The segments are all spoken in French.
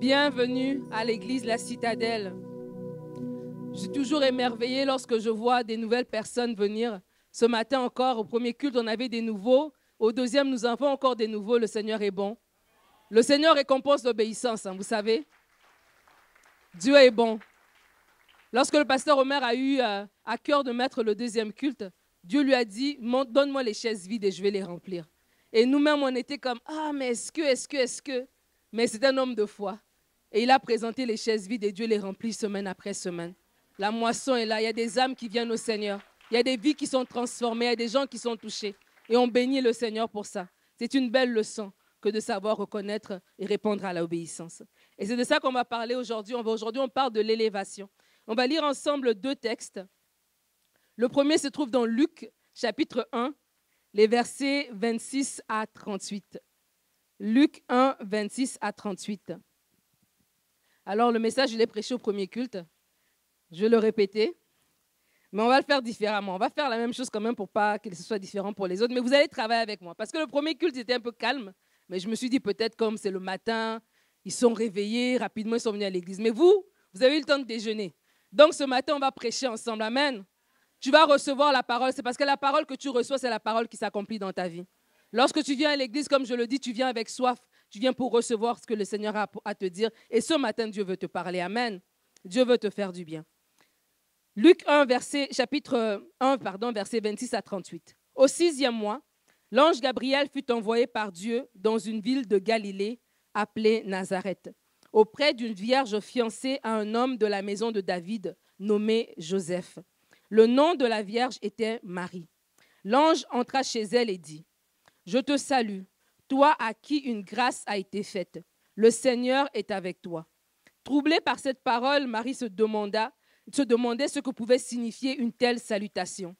Bienvenue à l'église La Citadelle. Je suis toujours émerveillée lorsque je vois des nouvelles personnes venir. Ce matin encore, au premier culte, on avait des nouveaux. Au deuxième, nous avons encore des nouveaux. Le Seigneur est bon. Le Seigneur récompense l'obéissance, vous savez. Dieu est bon. Lorsque le pasteur Omer a eu à cœur de mettre le deuxième culte, Dieu lui a dit, donne-moi les chaises vides et je vais les remplir. Et nous-mêmes, on était comme, ah, mais est-ce que. Mais c'est un homme de foi. Et il a présenté les chaises vides et Dieu les remplit semaine après semaine. La moisson est là. Il y a des âmes qui viennent au Seigneur. Il y a des vies qui sont transformées. Il y a des gens qui sont touchés. Et on bénit le Seigneur pour ça. C'est une belle leçon que de savoir reconnaître et répondre à l'obéissance. Et c'est de ça qu'on va parler aujourd'hui. Aujourd'hui, on parle de l'élévation. On va lire ensemble deux textes. Le premier se trouve dans Luc, chapitre 1, les versets 26 à 38. Luc 1, 26 à 38. Alors, le message, je l'ai prêché au premier culte. Je vais le répéter. Mais on va le faire différemment. On va faire la même chose quand même pour pas que ce soit différent pour les autres. Mais vous allez travailler avec moi. Parce que le premier culte était un peu calme. Mais je me suis dit peut-être comme c'est le matin, ils sont réveillés, rapidement ils sont venus à l'église. Mais vous avez eu le temps de déjeuner. Donc ce matin, on va prêcher ensemble. Amen. Tu vas recevoir la parole. C'est parce que la parole que tu reçois, c'est la parole qui s'accomplit dans ta vie. Lorsque tu viens à l'église, comme je le dis, tu viens avec soif. Tu viens pour recevoir ce que le Seigneur a à te dire. Et ce matin, Dieu veut te parler. Amen. Dieu veut te faire du bien. Luc 1, chapitre 1, verset 26 à 38. Au 6e mois, l'ange Gabriel fut envoyé par Dieu dans une ville de Galilée appelée Nazareth, auprès d'une vierge fiancée à un homme de la maison de David nommé Joseph. Le nom de la vierge était Marie. L'ange entra chez elle et dit, « Je te salue, toi à qui une grâce a été faite. Le Seigneur est avec toi. » Troublée par cette parole, Marie se demandait ce que pouvait signifier une telle salutation.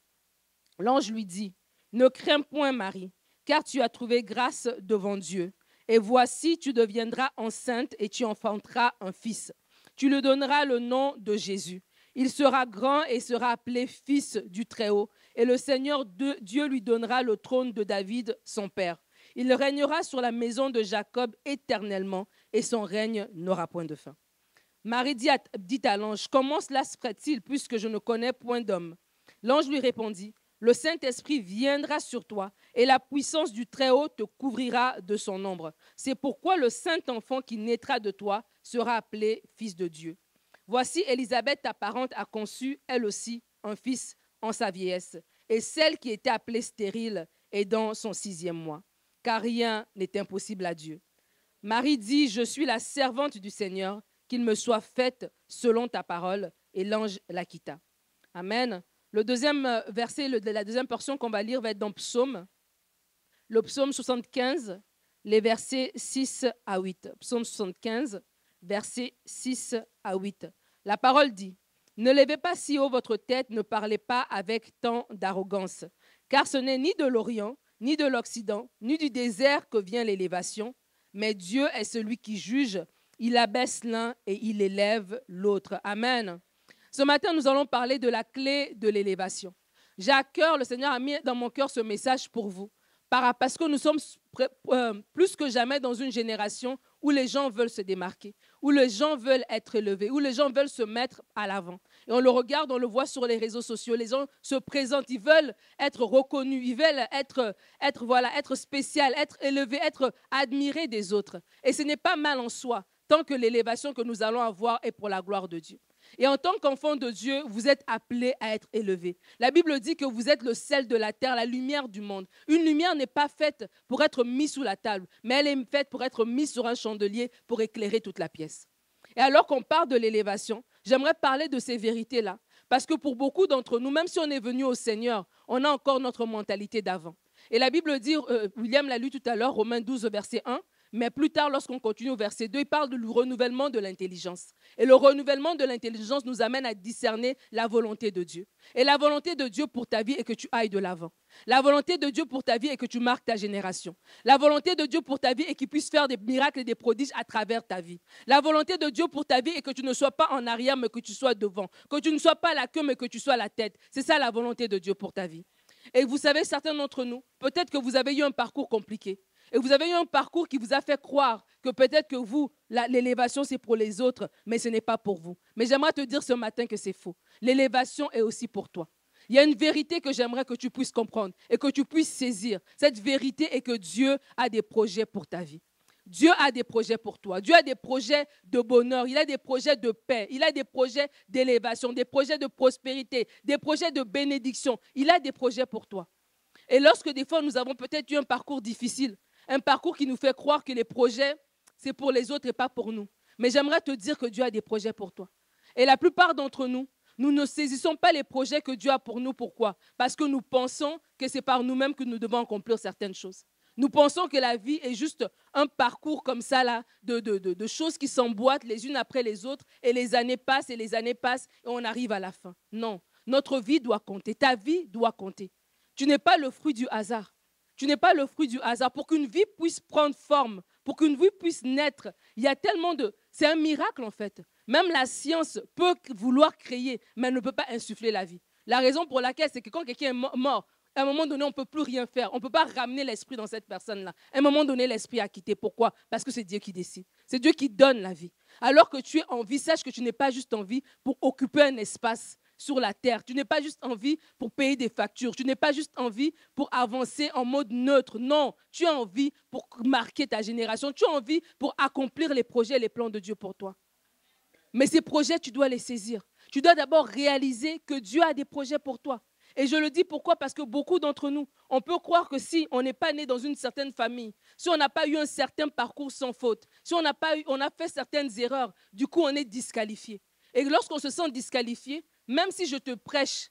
L'ange lui dit, « Ne crains point, Marie, car tu as trouvé grâce devant Dieu. Et voici, tu deviendras enceinte et tu enfanteras un fils. Tu lui donneras le nom de Jésus. Il sera grand et sera appelé fils du Très-Haut. Et le Seigneur Dieu lui donnera le trône de David, son père. Il régnera sur la maison de Jacob éternellement et son règne n'aura point de fin. » Marie dit à l'ange, « Comment cela se ferait-il puisque je ne connais point d'homme ?» L'ange lui répondit, « Le Saint-Esprit viendra sur toi et la puissance du Très-Haut te couvrira de son ombre. C'est pourquoi le Saint-Enfant qui naîtra de toi sera appelé Fils de Dieu. Voici Élisabeth, ta parente, a conçu, elle aussi, un fils en sa vieillesse. Et celle qui était appelée stérile est dans son 6e mois, car rien n'est impossible à Dieu. » Marie dit, « Je suis la servante du Seigneur, qu'il me soit fait selon ta parole. » Et l'ange la quitta. Amen. Le deuxième verset, la deuxième portion qu'on va lire va être dans Psaume. Le psaume 75, les versets 6 à 8. Psaume 75, versets 6 à 8. La parole dit, « Ne levez pas si haut votre tête, ne parlez pas avec tant d'arrogance, car ce n'est ni de l'Orient, ni de l'Occident, ni du désert que vient l'élévation, mais Dieu est celui qui juge. Il abaisse l'un et il élève l'autre. » Amen. Ce matin, nous allons parler de la clé de l'élévation. J'ai à cœur, le Seigneur a mis dans mon cœur ce message pour vous, parce que nous sommes plus que jamais dans une génération où les gens veulent se démarquer, où les gens veulent être élevés, où les gens veulent se mettre à l'avant. Et on le regarde, on le voit sur les réseaux sociaux, les gens se présentent, ils veulent être reconnus, ils veulent être spécial, être élevés, être admirés des autres. Et ce n'est pas mal en soi, tant que l'élévation que nous allons avoir est pour la gloire de Dieu. Et en tant qu'enfant de Dieu, vous êtes appelés à être élevés. La Bible dit que vous êtes le sel de la terre, la lumière du monde. Une lumière n'est pas faite pour être mise sous la table, mais elle est faite pour être mise sur un chandelier pour éclairer toute la pièce. Et alors qu'on parle de l'élévation, j'aimerais parler de ces vérités-là. Parce que pour beaucoup d'entre nous, même si on est venu au Seigneur, on a encore notre mentalité d'avant. Et la Bible dit, William l'a lu tout à l'heure, Romains 12, verset 1, mais plus tard, lorsqu'on continue au verset 2, il parle du renouvellement de l'intelligence. Et le renouvellement de l'intelligence nous amène à discerner la volonté de Dieu. Et la volonté de Dieu pour ta vie est que tu ailles de l'avant. La volonté de Dieu pour ta vie est que tu marques ta génération. La volonté de Dieu pour ta vie est qu'il puisse faire des miracles et des prodiges à travers ta vie. La volonté de Dieu pour ta vie est que tu ne sois pas en arrière, mais que tu sois devant. Que tu ne sois pas la queue, mais que tu sois la tête. C'est ça la volonté de Dieu pour ta vie. Et vous savez, certains d'entre nous, peut-être que vous avez eu un parcours compliqué. Et vous avez eu un parcours qui vous a fait croire que peut-être que vous, l'élévation, c'est pour les autres, mais ce n'est pas pour vous. Mais j'aimerais te dire ce matin que c'est faux. L'élévation est aussi pour toi. Il y a une vérité que j'aimerais que tu puisses comprendre et que tu puisses saisir. Cette vérité est que Dieu a des projets pour ta vie. Dieu a des projets pour toi. Dieu a des projets de bonheur. Il a des projets de paix. Il a des projets d'élévation, des projets de prospérité, des projets de bénédiction. Il a des projets pour toi. Et lorsque des fois, nous avons peut-être eu un parcours difficile, un parcours qui nous fait croire que les projets, c'est pour les autres et pas pour nous. Mais j'aimerais te dire que Dieu a des projets pour toi. Et la plupart d'entre nous, nous ne saisissons pas les projets que Dieu a pour nous. Pourquoi? Parce que nous pensons que c'est par nous-mêmes que nous devons accomplir certaines choses. Nous pensons que la vie est juste un parcours comme ça, là, de choses qui s'emboîtent les unes après les autres, et les années passent, et on arrive à la fin. Non, notre vie doit compter, ta vie doit compter. Tu n'es pas le fruit du hasard. Tu n'es pas le fruit du hasard. Pour qu'une vie puisse prendre forme, pour qu'une vie puisse naître, il y a tellement de... C'est un miracle, en fait. Même la science peut vouloir créer, mais elle ne peut pas insuffler la vie. La raison pour laquelle, c'est que quand quelqu'un est mort, à un moment donné, on ne peut plus rien faire. On ne peut pas ramener l'esprit dans cette personne-là. À un moment donné, l'esprit a quitté. Pourquoi? Parce que c'est Dieu qui décide. C'est Dieu qui donne la vie. Alors que tu es en vie, sache que tu n'es pas juste en vie pour occuper un espace sur la terre. Tu n'es pas juste en vie pour payer des factures. Tu n'es pas juste en vie pour avancer en mode neutre. Non, tu es en vie pour marquer ta génération. Tu es en vie pour accomplir les projets et les plans de Dieu pour toi. Mais ces projets, tu dois les saisir. Tu dois d'abord réaliser que Dieu a des projets pour toi. Et je le dis pourquoi? Parce que beaucoup d'entre nous, on peut croire que si on n'est pas né dans une certaine famille, si on n'a pas eu un certain parcours sans faute, si on a fait certaines erreurs, du coup on est disqualifié. Et lorsqu'on se sent disqualifié, même si je te prêche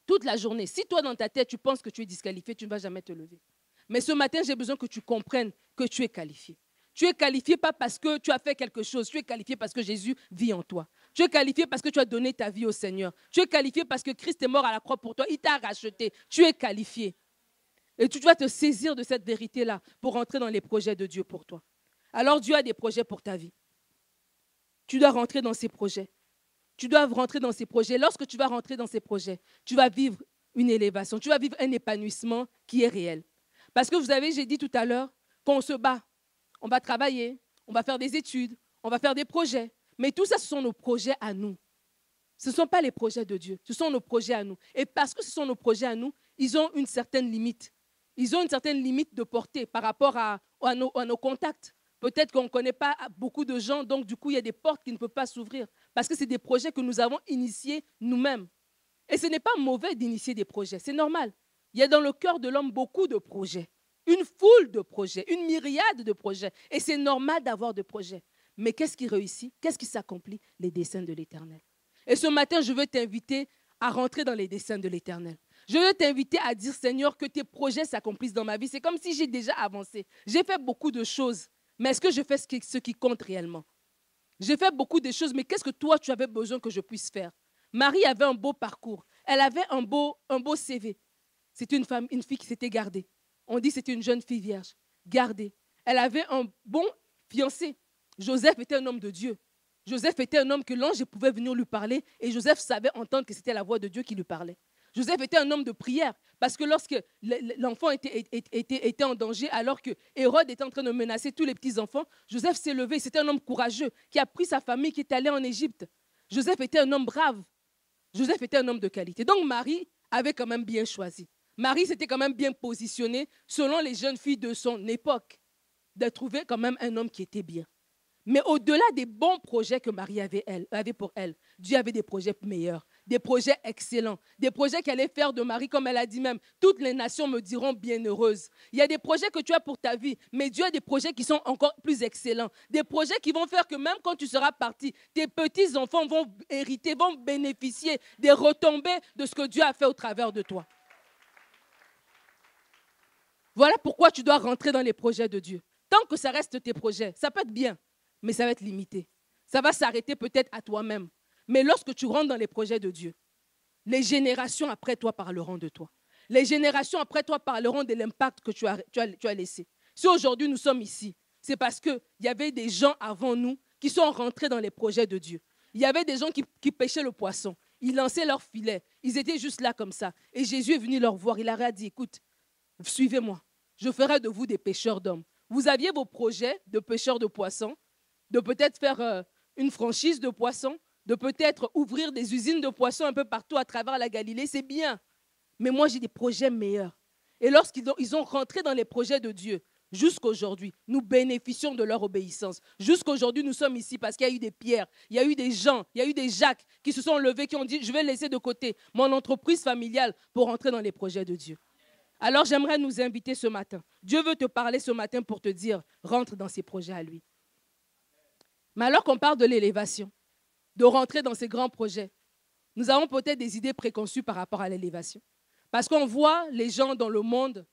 toute la journée, si toi dans ta tête tu penses que tu es disqualifié, tu ne vas jamais te lever. Mais ce matin, j'ai besoin que tu comprennes que tu es qualifié. Tu es qualifié pas parce que tu as fait quelque chose, tu es qualifié parce que Jésus vit en toi. Tu es qualifié parce que tu as donné ta vie au Seigneur. Tu es qualifié parce que Christ est mort à la croix pour toi, il t'a racheté. Tu es qualifié. Et tu dois te saisir de cette vérité-là pour rentrer dans les projets de Dieu pour toi. Alors Dieu a des projets pour ta vie. Tu dois rentrer dans ces projets. Tu dois rentrer dans ces projets. Lorsque tu vas rentrer dans ces projets, tu vas vivre une élévation, tu vas vivre un épanouissement qui est réel. Parce que vous savez, j'ai dit tout à l'heure qu'on se bat. On va travailler, on va faire des études, on va faire des projets. Mais tout ça, ce sont nos projets à nous. Ce ne sont pas les projets de Dieu, ce sont nos projets à nous. Et parce que ce sont nos projets à nous, ils ont une certaine limite. Ils ont une certaine limite de portée par rapport à nos contacts. Peut-être qu'on ne connaît pas beaucoup de gens, donc du coup, il y a des portes qui ne peuvent pas s'ouvrir. Parce que c'est des projets que nous avons initiés nous-mêmes. Et ce n'est pas mauvais d'initier des projets, c'est normal. Il y a dans le cœur de l'homme beaucoup de projets. Une foule de projets, une myriade de projets. Et c'est normal d'avoir des projets. Mais qu'est-ce qui réussit? Qu'est-ce qui s'accomplit? Les desseins de l'Éternel. Et ce matin, je veux t'inviter à rentrer dans les desseins de l'Éternel. Je veux t'inviter à dire, Seigneur, que tes projets s'accomplissent dans ma vie. C'est comme si j'ai déjà avancé. J'ai fait beaucoup de choses. Mais est-ce que je fais ce qui compte réellement? J'ai fait beaucoup de choses, mais qu'est-ce que toi, tu avais besoin que je puisse faire? Marie avait un beau parcours. Elle avait un beau CV. C'était une fille qui s'était gardée. On dit que c'était une jeune fille vierge, gardée. Elle avait un bon fiancé. Joseph était un homme de Dieu. Joseph était un homme que l'ange pouvait venir lui parler et Joseph savait entendre que c'était la voix de Dieu qui lui parlait. Joseph était un homme de prière parce que lorsque l'enfant était en danger, alors que Hérode était en train de menacer tous les petits-enfants, Joseph s'est levé. C'était un homme courageux qui a pris sa famille, qui est allé en Égypte. Joseph était un homme brave. Joseph était un homme de qualité. Donc Marie avait quand même bien choisi. Marie s'était quand même bien positionnée selon les jeunes filles de son époque, de trouver quand même un homme qui était bien. Mais au-delà des bons projets que Marie avait pour elle, Dieu avait des projets meilleurs, des projets excellents, des projets qui allaient faire de Marie, comme elle a dit même, toutes les nations me diront bienheureuse. Il y a des projets que tu as pour ta vie, mais Dieu a des projets qui sont encore plus excellents, des projets qui vont faire que même quand tu seras parti, tes petits-enfants vont hériter, vont bénéficier des retombées de ce que Dieu a fait au travers de toi. Voilà pourquoi tu dois rentrer dans les projets de Dieu. Tant que ça reste tes projets, ça peut être bien, mais ça va être limité. Ça va s'arrêter peut-être à toi-même. Mais lorsque tu rentres dans les projets de Dieu, les générations après toi parleront de toi. Les générations après toi parleront de l'impact que tu as laissé. Si aujourd'hui nous sommes ici, c'est parce qu'il y avait des gens avant nous qui sont rentrés dans les projets de Dieu. Il y avait des gens qui pêchaient le poisson. Ils lançaient leur filet. Ils étaient juste là comme ça. Et Jésus est venu leur voir. Il leur a dit, écoute, suivez-moi. je ferai de vous des pêcheurs d'hommes. Vous aviez vos projets de pêcheurs de poissons, de peut-être faire une franchise de poissons, de peut-être ouvrir des usines de poissons un peu partout à travers la Galilée, c'est bien. Mais moi, j'ai des projets meilleurs. Et lorsqu'ils ont rentré dans les projets de Dieu, jusqu'aujourd'hui, nous bénéficions de leur obéissance. Jusqu'aujourd'hui, nous sommes ici parce qu'il y a eu des Pierres, il y a eu des Jean, il y a eu des Jacques qui se sont levés, qui ont dit, je vais laisser de côté mon entreprise familiale pour rentrer dans les projets de Dieu. Alors, j'aimerais nous inviter ce matin. Dieu veut te parler ce matin pour te dire, rentre dans ses projets à lui. Mais alors qu'on parle de l'élévation, de rentrer dans ces grands projets, nous avons peut-être des idées préconçues par rapport à l'élévation. Parce qu'on voit les gens dans le monde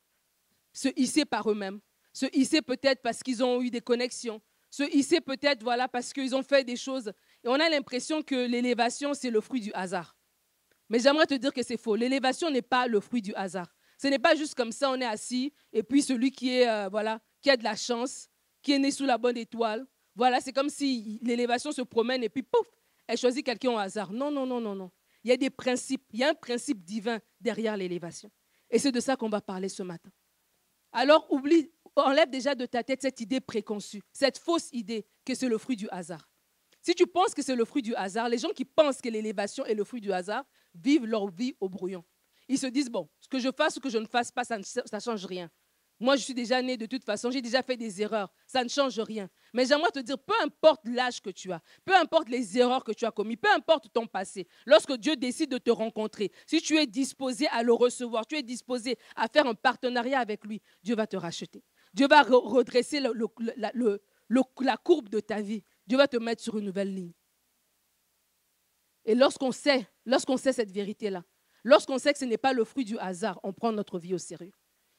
se hisser par eux-mêmes, se hisser peut-être parce qu'ils ont eu des connexions, se hisser peut-être voilà, parce qu'ils ont fait des choses. Et on a l'impression que l'élévation, c'est le fruit du hasard. Mais j'aimerais te dire que c'est faux. L'élévation n'est pas le fruit du hasard. Ce n'est pas juste comme ça, on est assis, et puis celui qui a de la chance, qui est né sous la bonne étoile, voilà, c'est comme si l'élévation se promène et puis pouf, elle choisit quelqu'un au hasard. Non, non, non, non, non. Il y a des principes, il y a un principe divin derrière l'élévation. Et c'est de ça qu'on va parler ce matin. Alors enlève déjà de ta tête cette idée préconçue, cette fausse idée que c'est le fruit du hasard. Si tu penses que c'est le fruit du hasard, les gens qui pensent que l'élévation est le fruit du hasard vivent leur vie au brouillon. Ils se disent, bon, ce que je fasse ou que je ne fasse pas, ça ne change rien. Moi, je suis déjà né de toute façon, j'ai déjà fait des erreurs, ça ne change rien. Mais j'aimerais te dire, peu importe l'âge que tu as, peu importe les erreurs que tu as commises, peu importe ton passé, lorsque Dieu décide de te rencontrer, si tu es disposé à le recevoir, tu es disposé à faire un partenariat avec lui, Dieu va te racheter. Dieu va redresser la courbe de ta vie. Dieu va te mettre sur une nouvelle ligne. Et lorsqu'on sait cette vérité-là, lorsqu'on sait que ce n'est pas le fruit du hasard, on prend notre vie au sérieux.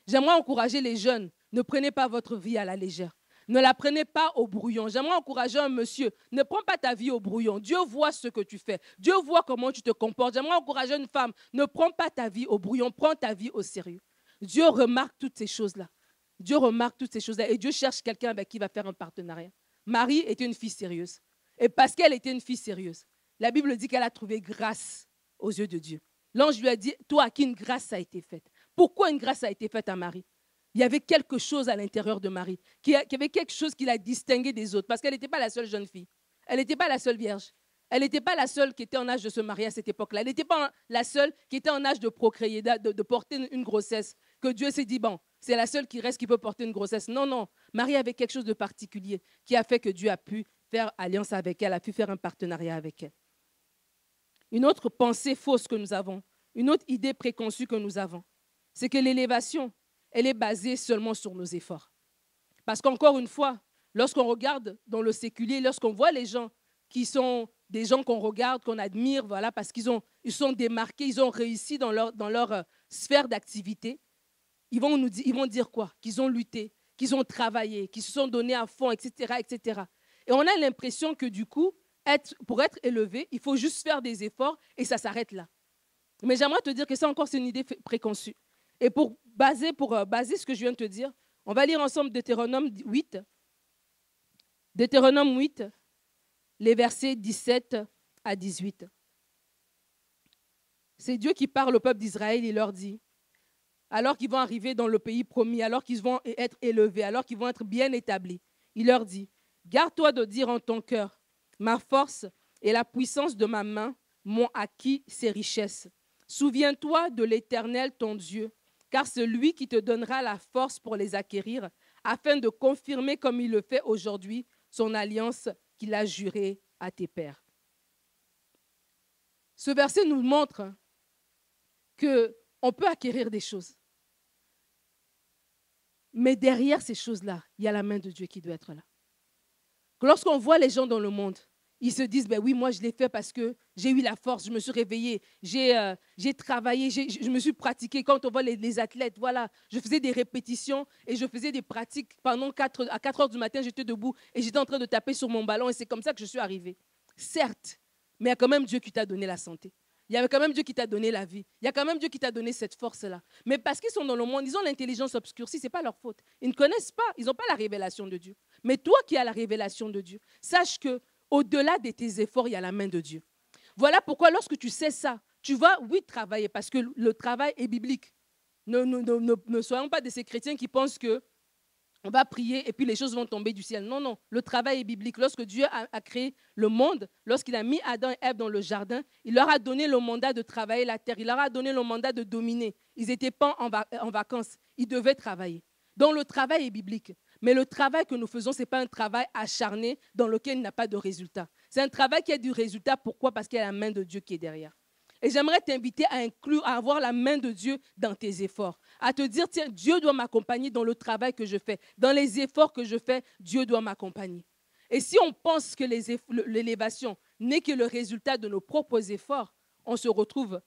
J'aimerais encourager les jeunes, ne prenez pas votre vie à la légère. Ne la prenez pas au brouillon. J'aimerais encourager un monsieur, ne prends pas ta vie au brouillon. Dieu voit ce que tu fais. Dieu voit comment tu te comportes. J'aimerais encourager une femme, ne prends pas ta vie au brouillon, prends ta vie au sérieux. Dieu remarque toutes ces choses-là. Dieu remarque toutes ces choses-là et Dieu cherche quelqu'un avec qui il va faire un partenariat. Marie était une fille sérieuse. Et parce qu'elle était une fille sérieuse, la Bible dit qu'elle a trouvé grâce aux yeux de Dieu. L'ange lui a dit, toi à qui une grâce a été faite. Pourquoi une grâce a été faite à Marie? Il y avait quelque chose à l'intérieur de Marie, qui avait quelque chose qui la distinguait des autres, parce qu'elle n'était pas la seule jeune fille. Elle n'était pas la seule vierge. Elle n'était pas la seule qui était en âge de se marier à cette époque-là. Elle n'était pas la seule qui était en âge de procréer, de porter une grossesse, que Dieu s'est dit, bon, c'est la seule qui reste qui peut porter une grossesse. Non, non. Marie avait quelque chose de particulier qui a fait que Dieu a pu faire alliance avec elle, a pu faire un partenariat avec elle. Une autre pensée fausse que nous avons, une autre idée préconçue que nous avons, c'est que l'élévation, elle est basée seulement sur nos efforts. Parce qu'encore une fois, lorsqu'on regarde dans le séculier, lorsqu'on voit les gens qui sont des gens qu'on regarde, qu'on admire, voilà, parce qu'ils sont démarqués, ils ont réussi dans leur sphère d'activité, ils vont dire quoi? Qu'ils ont lutté, qu'ils ont travaillé, qu'ils se sont donnés à fond, etc., etc. Et on a l'impression que du coup, pour être élevé, il faut juste faire des efforts et ça s'arrête là. Mais j'aimerais te dire que ça encore, c'est une idée préconçue. Et pour baser ce que je viens de te dire, on va lire ensemble Deutéronome 8. Deutéronome 8, les versets 17 à 18. C'est Dieu qui parle au peuple d'Israël, il leur dit, alors qu'ils vont arriver dans le pays promis, alors qu'ils vont être élevés, alors qu'ils vont être bien établis, il leur dit, garde-toi de dire en ton cœur, ma force et la puissance de ma main m'ont acquis ces richesses. Souviens-toi de l'Éternel, ton Dieu, car c'est lui qui te donnera la force pour les acquérir, afin de confirmer comme il le fait aujourd'hui son alliance qu'il a jurée à tes pères. Ce verset nous montre qu'on peut acquérir des choses. Mais derrière ces choses-là, il y a la main de Dieu qui doit être là. Lorsqu'on voit les gens dans le monde, ils se disent, ben oui, moi je l'ai fait parce que j'ai eu la force, je me suis réveillée, j'ai travaillé, je me suis pratiquée. Quand on voit les athlètes, voilà, je faisais des répétitions et je faisais des pratiques pendant à 4 heures du matin, j'étais debout et j'étais en train de taper sur mon ballon et c'est comme ça que je suis arrivée. Certes, mais il y a quand même Dieu qui t'a donné la santé. Il y a quand même Dieu qui t'a donné la vie. Il y a quand même Dieu qui t'a donné cette force-là. Mais parce qu'ils sont dans le monde, ils ont l'intelligence obscurcie, ce n'est pas leur faute. Ils ne connaissent pas, ils n'ont pas la révélation de Dieu. Mais toi qui as la révélation de Dieu, sache qu'au-delà de tes efforts, il y a la main de Dieu. Voilà pourquoi lorsque tu sais ça, tu vas, oui, travailler, parce que le travail est biblique. Ne soyons pas de ces chrétiens qui pensent que on va prier et puis les choses vont tomber du ciel. Non, non. Le travail est biblique. Lorsque Dieu a créé le monde, lorsqu'il a mis Adam et Ève dans le jardin, il leur a donné le mandat de travailler la terre. Il leur a donné le mandat de dominer. Ils n'étaient pas en vacances. Ils devaient travailler. Donc le travail est biblique. Mais le travail que nous faisons, ce n'est pas un travail acharné dans lequel il n'y a pas de résultat. C'est un travail qui a du résultat. Pourquoi? Parce qu'il y a la main de Dieu qui est derrière. Et j'aimerais t'inviter à avoir la main de Dieu dans tes efforts. À te dire, tiens, Dieu doit m'accompagner dans le travail que je fais. Dans les efforts que je fais, Dieu doit m'accompagner. Et si on pense que l'élévation n'est que le résultat de nos propres efforts, on se retrouve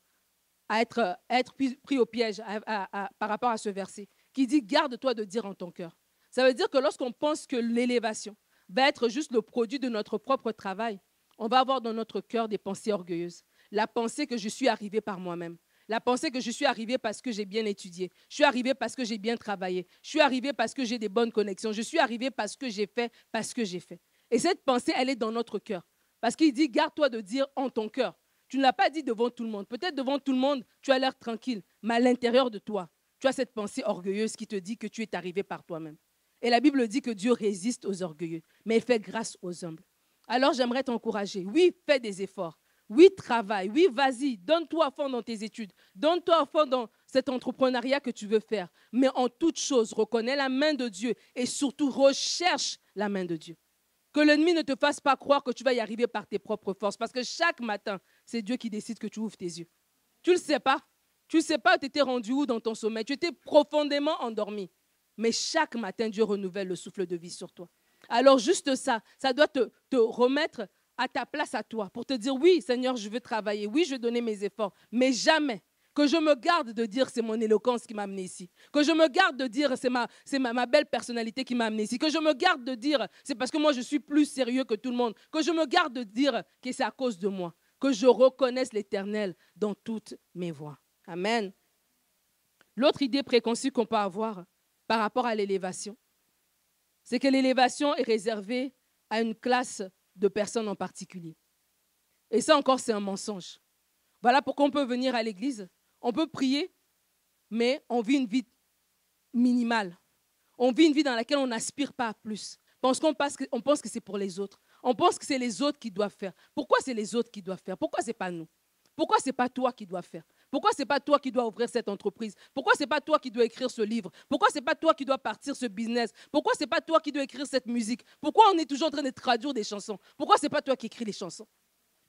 à être pris au piège par rapport à ce verset qui dit, garde-toi de dire en ton cœur. Ça veut dire que lorsqu'on pense que l'élévation va être juste le produit de notre propre travail, on va avoir dans notre cœur des pensées orgueilleuses. La pensée que je suis arrivé par moi-même. La pensée que je suis arrivé parce que j'ai bien étudié. Je suis arrivé parce que j'ai bien travaillé. Je suis arrivé parce que j'ai des bonnes connexions. Je suis arrivé parce que j'ai fait, parce que j'ai fait. Et cette pensée, elle est dans notre cœur. Parce qu'il dit, garde-toi de dire en ton cœur. Tu ne l'as pas dit devant tout le monde. Peut-être devant tout le monde, tu as l'air tranquille. Mais à l'intérieur de toi, tu as cette pensée orgueilleuse qui te dit que tu es arrivé par toi-même. Et la Bible dit que Dieu résiste aux orgueilleux, mais il fait grâce aux humbles. Alors j'aimerais t'encourager. Oui, fais des efforts. Oui, travaille. Oui, vas-y. Donne-toi à fond dans tes études. Donne-toi à fond dans cet entrepreneuriat que tu veux faire. Mais en toute chose, reconnais la main de Dieu et surtout recherche la main de Dieu. Que l'ennemi ne te fasse pas croire que tu vas y arriver par tes propres forces. Parce que chaque matin, c'est Dieu qui décide que tu ouvres tes yeux. Tu ne le sais pas. Tu ne sais pas, tu étais rendu où dans ton sommeil. Tu étais profondément endormi. Mais chaque matin, Dieu renouvelle le souffle de vie sur toi. Alors juste ça doit te remettre à ta place à toi pour te dire, oui, Seigneur, je veux travailler. Oui, je vais donner mes efforts. Mais jamais que je me garde de dire c'est mon éloquence qui m'a amené ici. Que je me garde de dire c'est ma belle personnalité qui m'a amené ici. Que je me garde de dire c'est parce que moi je suis plus sérieux que tout le monde. Que je me garde de dire que c'est à cause de moi. Que je reconnaisse l'Éternel dans toutes mes voies. Amen. L'autre idée préconçue qu'on peut avoir par rapport à l'élévation, c'est que l'élévation est réservée à une classe de personnes en particulier. Et ça encore, c'est un mensonge. Voilà pourquoi on peut venir à l'église, on peut prier, mais on vit une vie minimale. On vit une vie dans laquelle on n'aspire pas à plus. Parce qu'on pense que c'est pour les autres. On pense que c'est les autres qui doivent faire. Pourquoi c'est les autres qui doivent faire? Pourquoi ce n'est pas nous? Pourquoi ce n'est pas toi qui dois faire? Pourquoi ce n'est pas toi qui dois ouvrir cette entreprise? Pourquoi ce n'est pas toi qui dois écrire ce livre? Pourquoi ce n'est pas toi qui dois partir ce business? Pourquoi ce n'est pas toi qui dois écrire cette musique? Pourquoi on est toujours en train de traduire des chansons? Pourquoi ce n'est pas toi qui écris les chansons?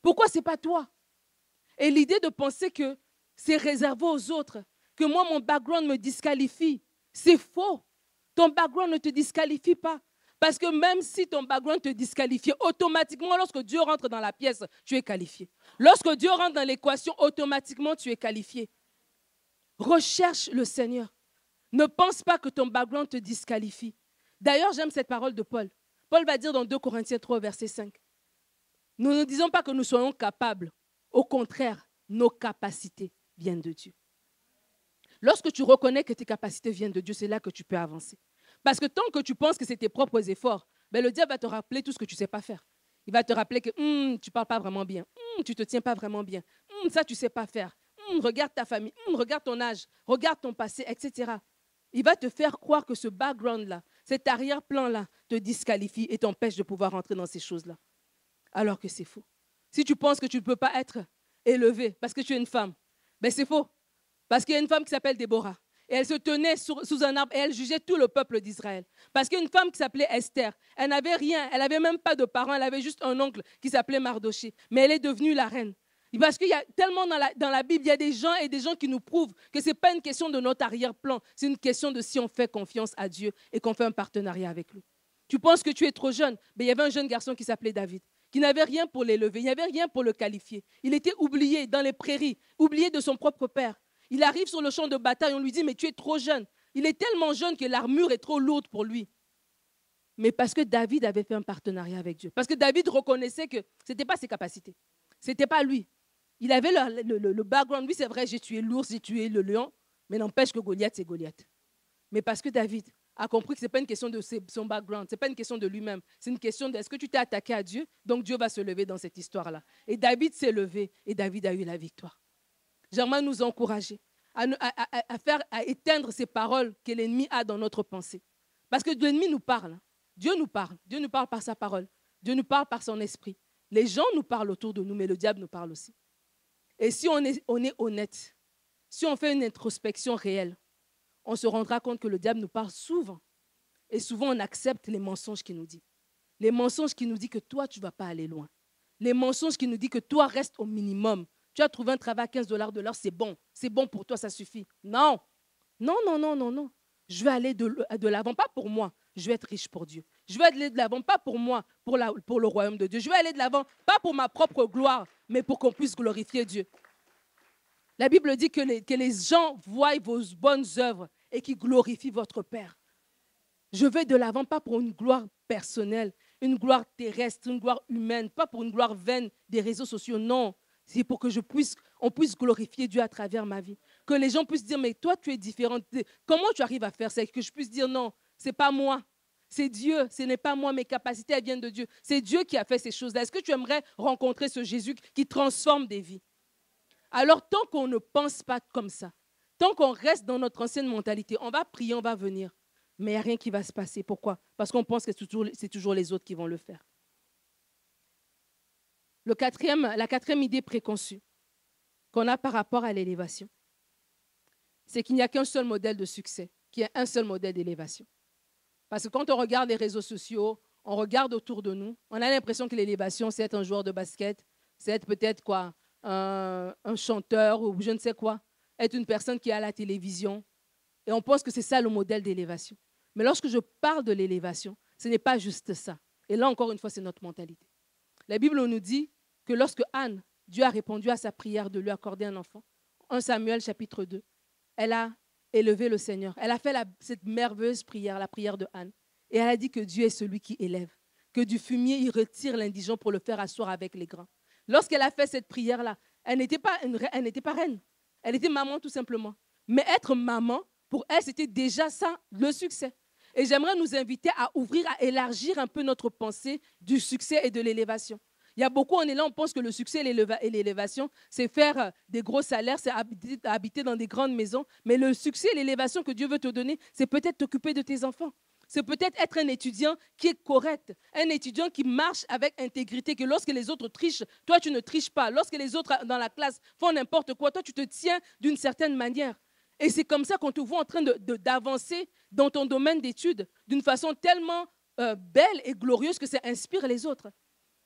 Pourquoi ce n'est pas toi? Et l'idée de penser que c'est réservé aux autres, que moi, mon background me disqualifie, c'est faux. Ton background ne te disqualifie pas. Parce que même si ton background te disqualifie, automatiquement, lorsque Dieu rentre dans la pièce, tu es qualifié. Lorsque Dieu rentre dans l'équation, automatiquement, tu es qualifié. Recherche le Seigneur. Ne pense pas que ton background te disqualifie. D'ailleurs, j'aime cette parole de Paul. Paul va dire dans 2 Corinthiens 3, verset 5. Nous ne disons pas que nous soyons capables. Au contraire, nos capacités viennent de Dieu. Lorsque tu reconnais que tes capacités viennent de Dieu, c'est là que tu peux avancer. Parce que tant que tu penses que c'est tes propres efforts, ben le diable va te rappeler tout ce que tu ne sais pas faire. Il va te rappeler que tu ne parles pas vraiment bien, tu ne te tiens pas vraiment bien, ça tu ne sais pas faire, regarde ta famille, regarde ton âge, regarde ton passé, etc. Il va te faire croire que ce background-là, cet arrière-plan-là te disqualifie et t'empêche de pouvoir rentrer dans ces choses-là. Alors que c'est faux. Si tu penses que tu ne peux pas être élevé parce que tu es une femme, ben c'est faux. Parce qu'il y a une femme qui s'appelle Déborah. Et elle se tenait sous un arbre et elle jugeait tout le peuple d'Israël. Parce qu'il y a une femme qui s'appelait Esther. Elle n'avait rien, elle n'avait même pas de parents, elle avait juste un oncle qui s'appelait Mardoché. Mais elle est devenue la reine. Parce qu'il y a tellement dans la Bible, il y a des gens qui nous prouvent que ce n'est pas une question de notre arrière-plan, c'est une question de si on fait confiance à Dieu et qu'on fait un partenariat avec lui. Tu penses que tu es trop jeune, mais il y avait un jeune garçon qui s'appelait David, qui n'avait rien pour l'élever, il n'y avait rien pour le qualifier. Il était oublié dans les prairies, oublié de son propre père. Il arrive sur le champ de bataille, on lui dit, mais tu es trop jeune. Il est tellement jeune que l'armure est trop lourde pour lui. Mais parce que David avait fait un partenariat avec Dieu. Parce que David reconnaissait que ce n'était pas ses capacités. Ce n'était pas lui. Il avait le background. Oui, c'est vrai, j'ai tué l'ours, j'ai tué le lion. Mais n'empêche que Goliath, c'est Goliath. Mais parce que David a compris que ce n'est pas une question de son background, ce n'est pas une question de lui-même. C'est une question de est-ce que tu t'es attaqué à Dieu? Donc Dieu va se lever dans cette histoire-là. Et David s'est levé et David a eu la victoire. J'aimerais nous encourager à éteindre ces paroles que l'ennemi a dans notre pensée. Parce que l'ennemi nous parle. Dieu nous parle. Dieu nous parle par sa parole. Dieu nous parle par son esprit. Les gens nous parlent autour de nous, mais le diable nous parle aussi. Et si on est honnête, si on fait une introspection réelle, on se rendra compte que le diable nous parle souvent. Et souvent, on accepte les mensonges qu'il nous dit. Les mensonges qui nous disent que toi, tu ne vas pas aller loin. Les mensonges qui nous disent que toi, reste au minimum. Tu as trouvé un travail à 15 $ de l'heure, c'est bon pour toi, ça suffit. Non, non, non, non, non, non. Je vais aller de l'avant, pas pour moi, je vais être riche pour Dieu. Je vais aller de l'avant, pas pour moi, pour le royaume de Dieu. Je vais aller de l'avant, pas pour ma propre gloire, mais pour qu'on puisse glorifier Dieu. La Bible dit que les gens voient vos bonnes œuvres et qu'ils glorifient votre Père. Je vais de l'avant, pas pour une gloire personnelle, une gloire terrestre, une gloire humaine, pas pour une gloire vaine des réseaux sociaux, non. C'est pour que on puisse glorifier Dieu à travers ma vie. Que les gens puissent dire, mais toi, tu es différente. Comment tu arrives à faire ça? Et que je puisse dire, non, ce n'est pas moi. C'est Dieu, ce n'est pas moi. Mes capacités, elles viennent de Dieu. C'est Dieu qui a fait ces choses-là. Est-ce que tu aimerais rencontrer ce Jésus qui transforme des vies? Alors, tant qu'on ne pense pas comme ça, tant qu'on reste dans notre ancienne mentalité, on va prier, on va venir. Mais il n'y a rien qui va se passer. Pourquoi? Parce qu'on pense que c'est toujours les autres qui vont le faire. La quatrième idée préconçue qu'on a par rapport à l'élévation, c'est qu'il n'y a qu'un seul modèle de succès, qu'il y a un seul modèle d'élévation. Parce que quand on regarde les réseaux sociaux, on regarde autour de nous, on a l'impression que l'élévation, c'est être un joueur de basket, c'est être peut-être quoi, un chanteur ou je ne sais quoi, être une personne qui est à la télévision. Et on pense que c'est ça le modèle d'élévation. Mais lorsque je parle de l'élévation, ce n'est pas juste ça. Et là, encore une fois, c'est notre mentalité. La Bible nous dit que lorsque Anne, Dieu a répondu à sa prière de lui accorder un enfant, 1 Samuel chapitre 2, elle a élevé le Seigneur. Elle a fait cette merveilleuse prière, la prière de Anne. Et elle a dit que Dieu est celui qui élève, que du fumier, il retire l'indigent pour le faire asseoir avec les grands. Lorsqu'elle a fait cette prière-là, elle n'était pas reine. Elle était maman tout simplement. Mais être maman, pour elle, c'était déjà ça, le succès. Et j'aimerais nous inviter à ouvrir, à élargir un peu notre pensée du succès et de l'élévation. Il y a beaucoup, on est là, on pense que le succès et l'élévation, c'est faire des gros salaires, c'est habiter dans des grandes maisons. Mais le succès et l'élévation que Dieu veut te donner, c'est peut-être t'occuper de tes enfants. C'est peut-être être un étudiant qui est correct, un étudiant qui marche avec intégrité, que lorsque les autres trichent, toi, tu ne triches pas. Lorsque les autres dans la classe font n'importe quoi, toi, tu te tiens d'une certaine manière. Et c'est comme ça qu'on te voit en train d'avancer dans ton domaine d'études d'une façon tellement belle et glorieuse que ça inspire les autres.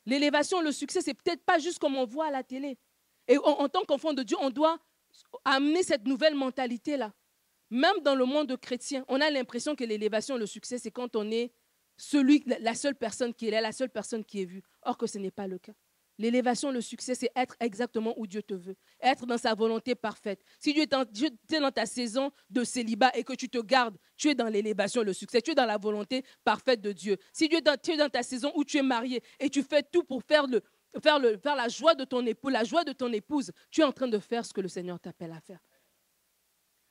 L'élévation, le succès, c'est peut-être pas juste comme on voit à la télé. Et en tant qu'enfant de Dieu, on doit amener cette nouvelle mentalité-là. Même dans le monde chrétien, on a l'impression que l'élévation, le succès, c'est quand on est la seule personne qui est là, la seule personne qui est vue. Or que ce n'est pas le cas. L'élévation, le succès, c'est être exactement où Dieu te veut, être dans sa volonté parfaite. Si tu es dans ta saison de célibat et que tu te gardes, tu es dans l'élévation, le succès, tu es dans la volonté parfaite de Dieu. Si tu es dans ta saison où tu es marié et tu fais tout pour faire la joie de ton époux, la joie de ton épouse, tu es en train de faire ce que le Seigneur t'appelle à faire.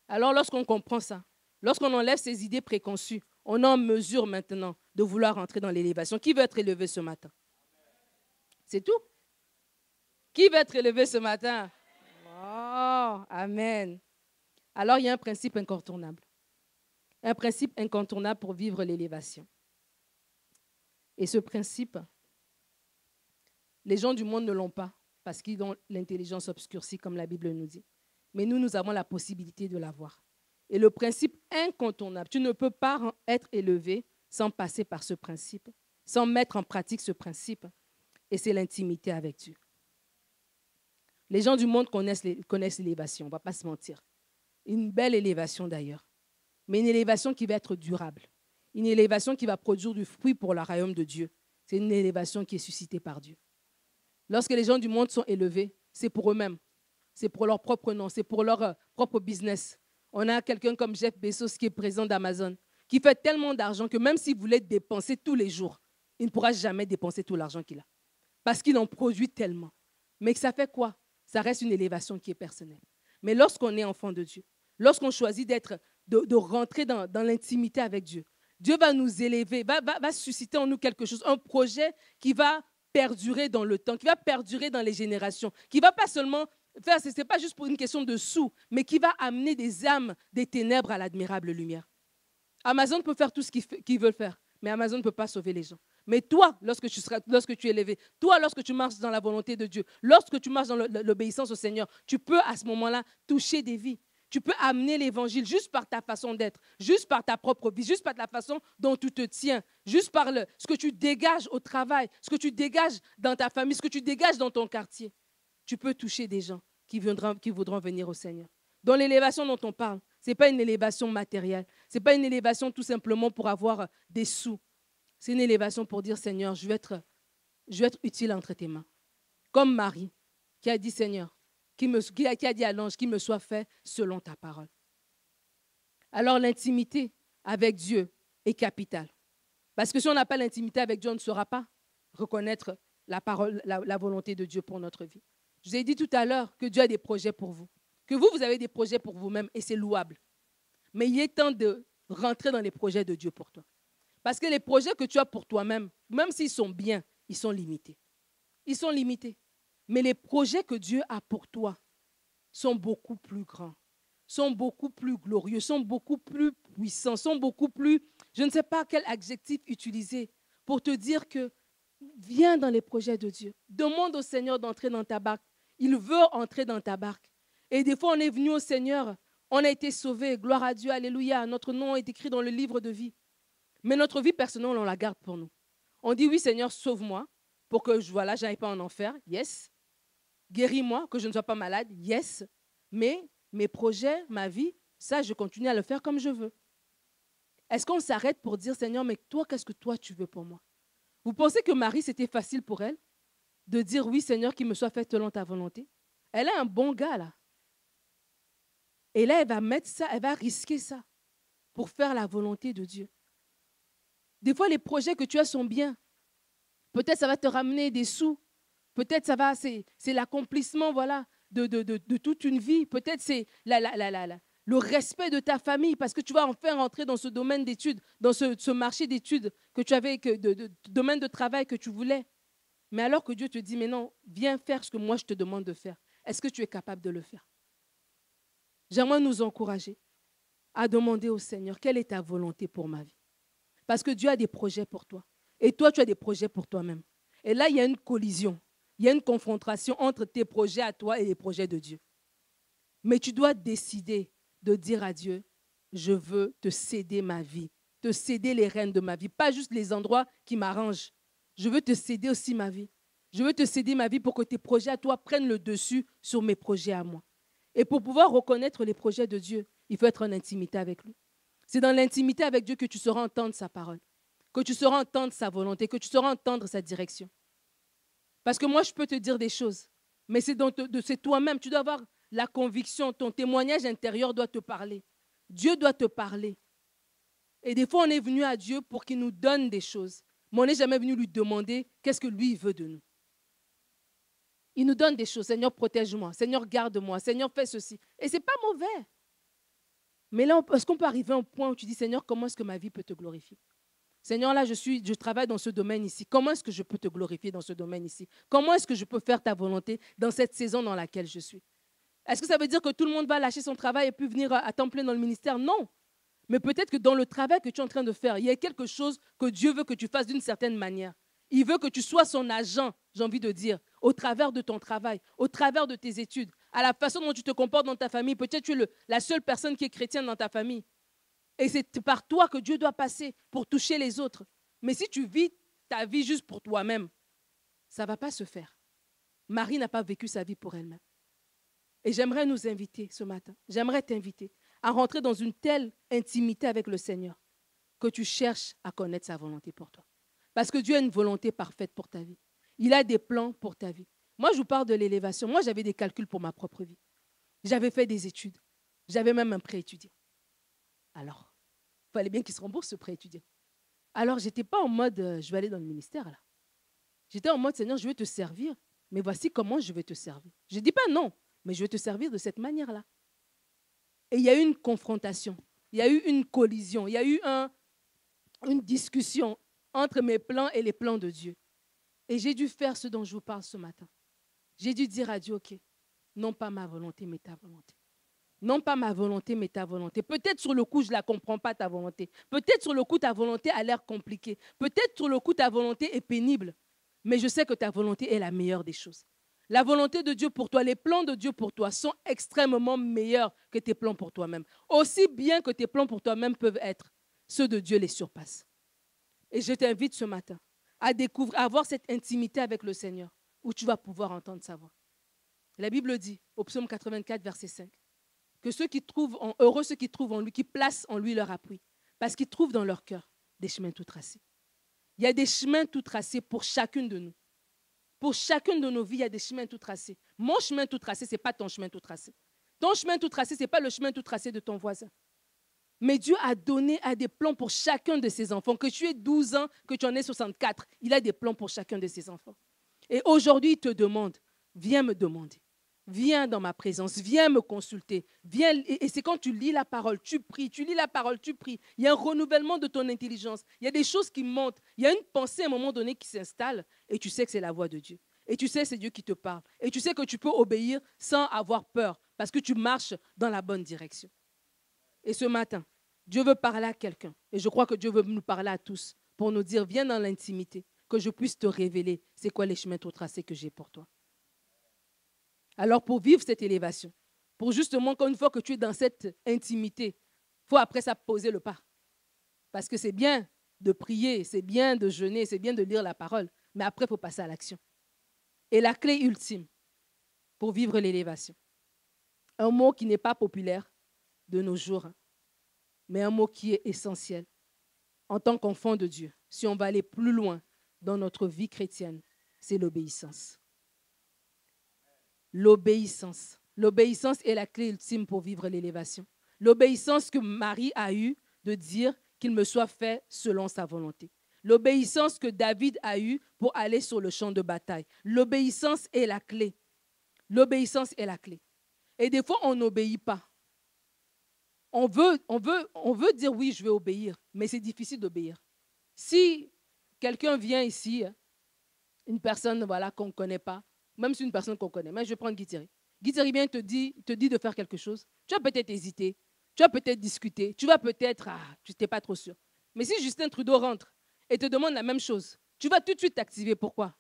Alors lorsqu'on comprend ça, lorsqu'on enlève ces idées préconçues, on est en mesure maintenant de vouloir entrer dans l'élévation. Qui veut être élevé ce matin? C'est tout. Qui veut être élevé ce matin? Oh, amen. Alors, il y a un principe incontournable. Un principe incontournable pour vivre l'élévation. Et ce principe, les gens du monde ne l'ont pas parce qu'ils ont l'intelligence obscurcie, comme la Bible nous dit. Mais nous avons la possibilité de l'avoir. Et le principe incontournable, tu ne peux pas être élevé sans passer par ce principe, sans mettre en pratique ce principe. Et c'est l'intimité avec Dieu. Les gens du monde connaissent l'élévation, on ne va pas se mentir. Une belle élévation d'ailleurs, mais une élévation qui va être durable. Une élévation qui va produire du fruit pour le royaume de Dieu. C'est une élévation qui est suscitée par Dieu. Lorsque les gens du monde sont élevés, c'est pour eux-mêmes. C'est pour leur propre nom, c'est pour leur propre business. On a quelqu'un comme Jeff Bezos qui est président d'Amazon, qui fait tellement d'argent que même s'il voulait dépenser tous les jours, il ne pourra jamais dépenser tout l'argent qu'il a. Parce qu'il en produit tellement. Mais ça fait quoi? Ça reste une élévation qui est personnelle. Mais lorsqu'on est enfant de Dieu, lorsqu'on choisit de rentrer dans l'intimité avec Dieu, Dieu va nous élever, va susciter en nous quelque chose, un projet qui va perdurer dans le temps, qui va perdurer dans les générations, qui ne va pas seulement Faire, ce n'est pas juste pour une question de sous, mais qui va amener des âmes des ténèbres à l'admirable lumière. Amazon peut faire tout ce qu'il veut faire, mais Amazon ne peut pas sauver les gens. Mais toi, lorsque tu es élevé, toi, lorsque tu marches dans la volonté de Dieu, lorsque tu marches dans l'obéissance au Seigneur, tu peux à ce moment-là toucher des vies. Tu peux amener l'évangile juste par ta façon d'être, juste par ta propre vie, juste par la façon dont tu te tiens, juste par ce que tu dégages au travail, ce que tu dégages dans ta famille, ce que tu dégages dans ton quartier. Tu peux toucher des gens qui voudront venir au Seigneur. Dans l'élévation dont on parle, ce n'est pas une élévation matérielle. Ce n'est pas une élévation tout simplement pour avoir des sous. C'est une élévation pour dire, Seigneur, je vais être utile entre tes mains. Comme Marie, qui a dit, Seigneur, qui a dit à l'ange, qu'il me soit fait selon ta parole. Alors l'intimité avec Dieu est capitale. Parce que si on n'a pas l'intimité avec Dieu, on ne saura pas reconnaître la parole, la volonté de Dieu pour notre vie. Je vous ai dit tout à l'heure que Dieu a des projets pour vous. Que vous avez des projets pour vous-même et c'est louable. Mais il est temps de rentrer dans les projets de Dieu pour toi. Parce que les projets que tu as pour toi-même, même s'ils sont bien, ils sont limités. Ils sont limités. Mais les projets que Dieu a pour toi sont beaucoup plus grands, sont beaucoup plus glorieux, sont beaucoup plus puissants, sont beaucoup plus, je ne sais pas quel adjectif utiliser pour te dire que viens dans les projets de Dieu. Demande au Seigneur d'entrer dans ta barque. Il veut entrer dans ta barque. Et des fois, on est venu au Seigneur, on a été sauvés, gloire à Dieu, alléluia. Notre nom est écrit dans le livre de vie. Mais notre vie personnelle, on la garde pour nous. On dit, oui, Seigneur, sauve-moi pour que je n'aille pas en enfer. Yes. Guéris-moi, que je ne sois pas malade. Yes. Mais mes projets, ma vie, ça, je continue à le faire comme je veux. Est-ce qu'on s'arrête pour dire, Seigneur, mais toi, qu'est-ce que toi, tu veux pour moi? Vous pensez que Marie, c'était facile pour elle de dire, oui, Seigneur, qu'il me soit fait selon ta volonté? Elle a un bon gars, là. Et là, elle va mettre ça, elle va risquer ça pour faire la volonté de Dieu. Des fois, les projets que tu as sont bien. Peut-être ça va te ramener des sous. Peut-être c'est l'accomplissement, voilà, de toute une vie. Peut-être c'est le respect de ta famille parce que tu vas enfin rentrer dans ce domaine d'études, dans ce marché d'études que tu avais, domaine de travail que tu voulais. Mais alors que Dieu te dit, mais non, viens faire ce que moi je te demande de faire. Est-ce que tu es capable de le faire? J'aimerais nous encourager à demander au Seigneur, quelle est ta volonté pour ma vie? Parce que Dieu a des projets pour toi. Et toi, tu as des projets pour toi-même. Et là, il y a une collision. Il y a une confrontation entre tes projets à toi et les projets de Dieu. Mais tu dois décider de dire à Dieu, je veux te céder ma vie, te céder les rênes de ma vie, pas juste les endroits qui m'arrangent. Je veux te céder aussi ma vie. Je veux te céder ma vie pour que tes projets à toi prennent le dessus sur mes projets à moi. Et pour pouvoir reconnaître les projets de Dieu, il faut être en intimité avec lui. C'est dans l'intimité avec Dieu que tu sauras entendre sa parole, que tu sauras entendre sa volonté, que tu sauras entendre sa direction. Parce que moi, je peux te dire des choses, mais c'est toi-même. Tu dois avoir la conviction, ton témoignage intérieur doit te parler. Dieu doit te parler. Et des fois, on est venu à Dieu pour qu'il nous donne des choses, mais on n'est jamais venu lui demander qu'est-ce que lui veut de nous. Il nous donne des choses. Seigneur, protège-moi. Seigneur, garde-moi. Seigneur, fais ceci. Et ce n'est pas mauvais. Mais là, est-ce qu'on peut arriver à un point où tu dis, Seigneur, comment est-ce que ma vie peut te glorifier? Seigneur, là, je travaille dans ce domaine ici. Comment est-ce que je peux te glorifier dans ce domaine ici? Comment est-ce que je peux faire ta volonté dans cette saison dans laquelle je suis? Est-ce que ça veut dire que tout le monde va lâcher son travail et puis venir à temps plein dans le ministère? Non. Mais peut-être que dans le travail que tu es en train de faire, il y a quelque chose que Dieu veut que tu fasses d'une certaine manière. Il veut que tu sois son agent, j'ai envie de dire, au travers de ton travail, au travers de tes études, à la façon dont tu te comportes dans ta famille. Peut-être que tu es la seule personne qui est chrétienne dans ta famille. Et c'est par toi que Dieu doit passer pour toucher les autres. Mais si tu vis ta vie juste pour toi-même, ça ne va pas se faire. Marie n'a pas vécu sa vie pour elle-même. Et j'aimerais nous inviter ce matin, j'aimerais t'inviter à rentrer dans une telle intimité avec le Seigneur que tu cherches à connaître sa volonté pour toi. Parce que Dieu a une volonté parfaite pour ta vie. Il a des plans pour ta vie. Moi, je vous parle de l'élévation. Moi, j'avais des calculs pour ma propre vie. J'avais fait des études. J'avais même un prêt étudiant. Alors, il fallait bien qu'il se rembourse ce prêt étudiant. Alors, je n'étais pas en mode, je vais aller dans le ministère là. J'étais en mode, Seigneur, je vais te servir, mais voici comment je vais te servir. Je ne dis pas non, mais je vais te servir de cette manière-là. Et il y a eu une confrontation, il y a eu une collision, il y a eu une discussion entre mes plans et les plans de Dieu. Et j'ai dû faire ce dont je vous parle ce matin. J'ai dû dire à Dieu, OK, Non pas ma volonté, mais ta volonté. Non pas ma volonté, mais ta volonté. Peut-être sur le coup, je ne la comprends pas, ta volonté. Peut-être sur le coup, ta volonté a l'air compliquée. Peut-être sur le coup, ta volonté est pénible. Mais je sais que ta volonté est la meilleure des choses. La volonté de Dieu pour toi, les plans de Dieu pour toi sont extrêmement meilleurs que tes plans pour toi-même. Aussi bien que tes plans pour toi-même peuvent être, ceux de Dieu les surpassent. Et je t'invite ce matin à découvrir, à avoir cette intimité avec le Seigneur où tu vas pouvoir entendre sa voix. La Bible dit, au psaume 84, verset 5, que heureux ceux qui trouvent en lui, qui placent en lui leur appui, parce qu'ils trouvent dans leur cœur des chemins tout tracés. Il y a des chemins tout tracés pour chacune de nous. Pour chacune de nos vies, il y a des chemins tout tracés. Mon chemin tout tracé, ce n'est pas ton chemin tout tracé. Ton chemin tout tracé, ce n'est pas le chemin tout tracé de ton voisin. Mais Dieu a des plans pour chacun de ses enfants. Que tu aies 12 ans, que tu en aies 64, il a des plans pour chacun de ses enfants. Et aujourd'hui, il te demande, viens me demander. Viens dans ma présence, viens me consulter. Viens, et c'est quand tu lis la parole, tu pries, tu lis la parole, tu pries. Il y a un renouvellement de ton intelligence. Il y a des choses qui montent. Il y a une pensée à un moment donné qui s'installe et tu sais que c'est la voix de Dieu. Et tu sais que c'est Dieu qui te parle. Et tu sais que tu peux obéir sans avoir peur parce que tu marches dans la bonne direction. Et ce matin, Dieu veut parler à quelqu'un. Et je crois que Dieu veut nous parler à tous pour nous dire, viens dans l'intimité, que je puisse te révéler c'est quoi les chemins tout tracés que j'ai pour toi. Alors pour vivre cette élévation, pour justement qu'une fois que tu es dans cette intimité, il faut après ça poser le pas. Parce que c'est bien de prier, c'est bien de jeûner, c'est bien de lire la parole, mais après il faut passer à l'action. Et la clé ultime pour vivre l'élévation, un mot qui n'est pas populaire de nos jours, mais un mot qui est essentiel en tant qu'enfant de Dieu, si on va aller plus loin dans notre vie chrétienne, c'est l'obéissance. L'obéissance. L'obéissance est la clé ultime pour vivre l'élévation. L'obéissance que Marie a eue de dire qu'il me soit fait selon sa volonté. L'obéissance que David a eue pour aller sur le champ de bataille. L'obéissance est la clé. L'obéissance est la clé. Et des fois, on n'obéit pas. On veut dire oui, je vais obéir, mais c'est difficile d'obéir. Si quelqu'un vient ici, une personne voilà, qu'on ne connaît pas, même si une personne qu'on connaît, mais je vais prendre Guy Thierry. Guy Thierry vient te dit de faire quelque chose. Tu vas peut-être hésiter, tu vas peut-être discuter, tu vas peut-être, tu n'es pas trop sûr. Mais si Justin Trudeau rentre et te demande la même chose, tu vas tout de suite t'activer. Pourquoi?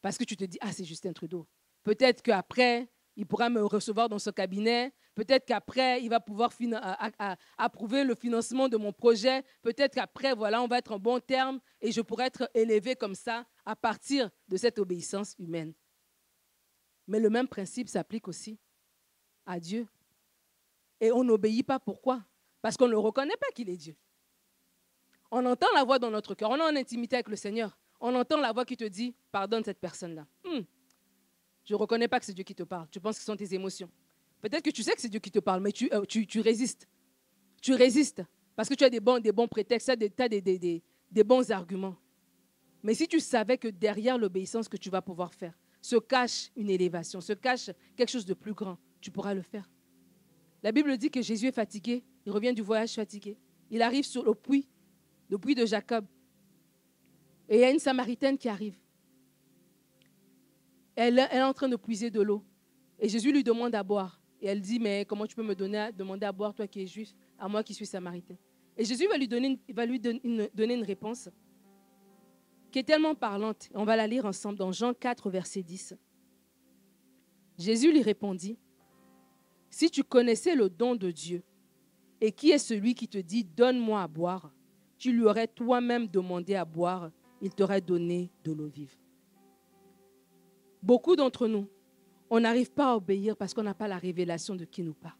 Parce que tu te dis, c'est Justin Trudeau. Peut-être qu'après, il pourra me recevoir dans son cabinet. Peut-être qu'après, il va pouvoir approuver le financement de mon projet. Peut-être qu'après, voilà, on va être en bon terme et je pourrai être élevé comme ça à partir de cette obéissance humaine. Mais le même principe s'applique aussi à Dieu. Et on n'obéit pas. Pourquoi? Parce qu'on ne reconnaît pas qu'il est Dieu. On entend la voix dans notre cœur. On est en intimité avec le Seigneur. On entend la voix qui te dit, pardonne cette personne-là. Je ne reconnais pas que c'est Dieu qui te parle. Tu penses que ce sont tes émotions. Peut-être que tu sais que c'est Dieu qui te parle, mais tu résistes. Tu résistes parce que tu as des bons prétextes, tu as des bons arguments. Mais si tu savais que derrière l'obéissance que tu vas pouvoir faire, se cache une élévation, se cache quelque chose de plus grand, tu pourras le faire. La Bible dit que Jésus est fatigué, il revient du voyage fatigué. Il arrive sur le puits de Jacob. Et il y a une Samaritaine qui arrive. Elle est en train de puiser de l'eau. Et Jésus lui demande à boire. Et elle dit, mais comment tu peux me demander à boire, toi qui es juif, à moi qui suis samaritain? Et Jésus va lui donner une réponse qui est tellement parlante. On va la lire ensemble dans Jean 4, verset 10. Jésus lui répondit, « Si tu connaissais le don de Dieu, et qui est celui qui te dit, donne-moi à boire, tu lui aurais toi-même demandé à boire, il t'aurait donné de l'eau vive. » Beaucoup d'entre nous, on n'arrive pas à obéir parce qu'on n'a pas la révélation de qui nous parle.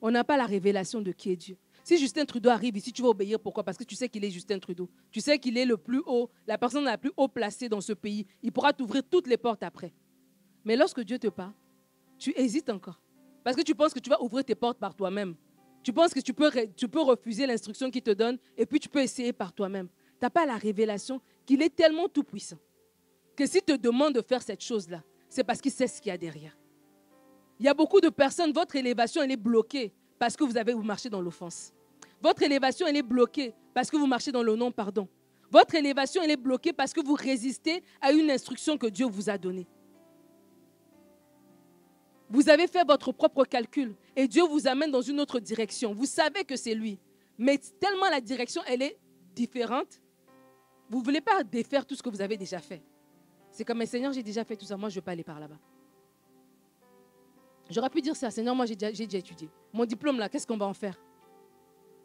On n'a pas la révélation de qui est Dieu. Si Justin Trudeau arrive ici, tu vas obéir. Pourquoi? Parce que tu sais qu'il est Justin Trudeau. Tu sais qu'il est le plus haut, la personne la plus haut placée dans ce pays. Il pourra t'ouvrir toutes les portes après. Mais lorsque Dieu te parle, tu hésites encore. Parce que tu penses que tu vas ouvrir tes portes par toi-même. Tu penses que tu peux refuser l'instruction qu'il te donne et puis tu peux essayer par toi-même. Tu n'as pas la révélation qu'il est tellement tout-puissant que s'il te demande de faire cette chose-là, c'est parce qu'il sait ce qu'il y a derrière. Il y a beaucoup de personnes, votre élévation, elle est bloquée parce que vous marchez dans l'offense. Votre élévation, elle est bloquée parce que vous marchez dans le non-pardon. Votre élévation, elle est bloquée parce que vous résistez à une instruction que Dieu vous a donnée. Vous avez fait votre propre calcul et Dieu vous amène dans une autre direction. Vous savez que c'est lui. Mais tellement la direction, elle est différente, vous ne voulez pas défaire tout ce que vous avez déjà fait. C'est comme, mais Seigneur, j'ai déjà fait tout ça, moi je ne veux pas aller par là-bas. J'aurais pu dire ça, Seigneur, moi j'ai déjà étudié. Mon diplôme là, qu'est-ce qu'on va en faire?